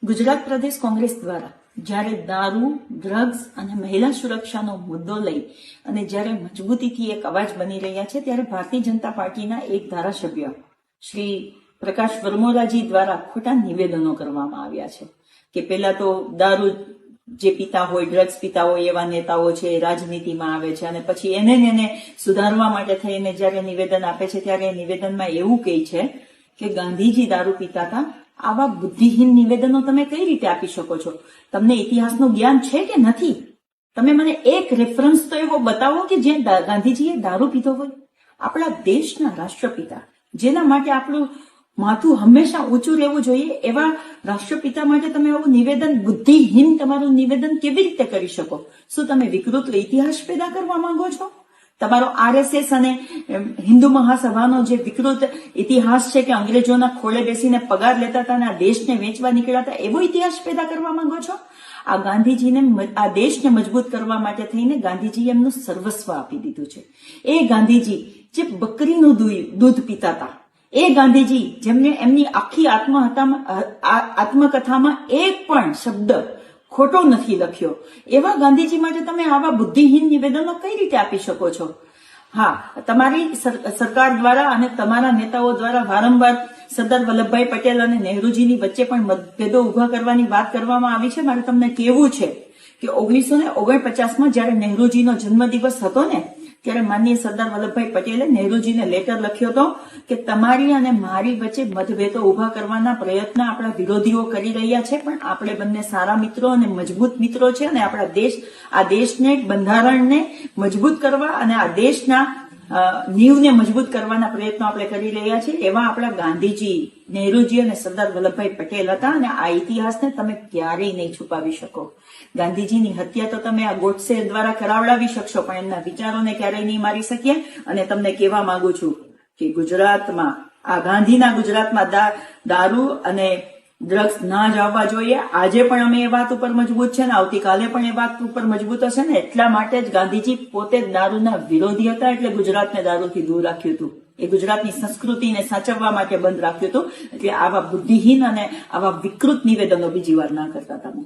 ગુજરાત પ્રદેશ કોંગ્રેસ દ્વારા જ્યારે દારૂ, ડ્રગ્સ અને મહિલા સુરક્ષાનો મુદ્દો લઈ અને જ્યારે મજબૂતીથી એક અવાજ બની રહ્યા છે, ત્યારે ભારતીય જનતા પાર્ટીના એક ધારાસભ્ય શ્રી પ્રકાશ વર્મોરાજી દ્વારા ખોટા નિવેદનો કરવામાં આવ્યા છે કે પેલા તો દારૂ જે પીતા હોય, ડ્રગ્સ પીતા હોય એવા નેતાઓ છે રાજનીતિમાં આવે છે અને પછી એને સુધારવા માટે થઈને જ્યારે નિવેદન આપે છે ત્યારે એ નિવેદનમાં એવું કહે છે કે ગાંધીજી દારૂ પીતા હતા. આવા બુદ્ધિહીન નિવેદનો તમે કઈ રીતે આપી શકો છો? તમને ઇતિહાસનું જ્ઞાન છે કે નથી? તમે મને એક રેફરન્સ તો એવો બતાવો કે જે ગાંધીજીએ દારૂ પીધો હોય. આપણા દેશના રાષ્ટ્રપિતા, જેના માટે આપણું માથું હંમેશા ઊંચું રહેવું જોઈએ, એવા રાષ્ટ્રપિતા માટે તમે આવું નિવેદન, બુદ્ધિહીન તમારું નિવેદન કેવી રીતે કરી શકો? શું તમે વિકૃત ઇતિહાસ પેદા કરવા માંગો છો? તમારો આરએસએસ અને હિન્દુ મહાસભાનો જે વિકૃત ઇતિહાસ છે કે અંગ્રેજોના ખોળે બેસીને પગાર લેતા હતા અને આ દેશને વેચવા નીકળ્યા હતા, એવો ઇતિહાસ પેદા કરવા માંગો છો? આ ગાંધીજીને, આ દેશને મજબૂત કરવા માટે થઈને ગાંધીજીએ એમનું સર્વસ્વ આપી દીધું છે. એ ગાંધીજી જે બકરીનું દૂધ પીતા હતા, એ ગાંધીજી જેમને એમની આખી આત્મકથામાં એક પણ શબ્દ ખોટો નથી લખ્યો, એવા ગાંધીજી માટે તમે આવા બુદ્ધિહીન નિવેદનો કઈ રીતે આપી શકો છો? હા, તમારી સરકાર દ્વારા અને તમારા નેતાઓ દ્વારા વારંવાર સરદાર વલ્લભભાઈ પટેલ અને નહેરુજીની વચ્ચે પણ મતભેદો ઉભા કરવાની વાત કરવામાં આવી છે. મારે તમને કહેવું છે કે 1949માં જયારે નહેરુજીનો જન્મદિવસ હતો ને, ત્યારે માનનીય સરદાર વલ્લભભાઈ પટેલે નહેરુજીને લેટર લખ્યો હતો કે તમારી અને મારી વચ્ચે મતભેદો ઉભા કરવાના પ્રયત્ન આપણા વિરોધીઓ કરી રહ્યા છે, પણ આપણે બંને સારા મિત્રો અને મજબૂત મિત્રો છે અને આપણા આ દેશને, બંધારણને મજબૂત કરવા અને આ દેશના નીવને મજબૂત કરવાના પ્રયત્નો આપણે કરી રહ્યા છીએ. એવા આપણા ગાંધીજી, નહેરુજી અને સરદાર વલ્લભભાઈ પટેલ હતા અને આ ઇતિહાસને તમે ક્યારેય નહીં છુપાવી શકો. ગાંધીજીની હત્યા તો તમે આ ગોડસે દ્વારા કરાવડાવી શકશો, પણ એમના વિચારોને ક્યારેય નહીં મારી શકીએ. અને તમને કહેવા માંગુ છું કે ગુજરાતમાં, આ ગાંધીના ગુજરાતમાં દારૂ અને ડ્રગ્સ ના જ આવવા જોઈએ. આજે પણ અમે એ વાત ઉપર મજબૂત છે ને આવતીકાલે પણ એ વાત ઉપર મજબૂત હશે ને. એટલા માટે જ ગાંધીજી પોતે દારૂના વિરોધી હતા, એટલે ગુજરાતને દારૂથી દૂર રાખ્યું હતું. એ ગુજરાતની સંસ્કૃતિને સાચવવા માટે બંધ રાખ્યું હતું. એટલે આવા બુદ્ધિહીન અને આવા વિકૃત નિવેદનો બીજી વાર ના કરતા તમે.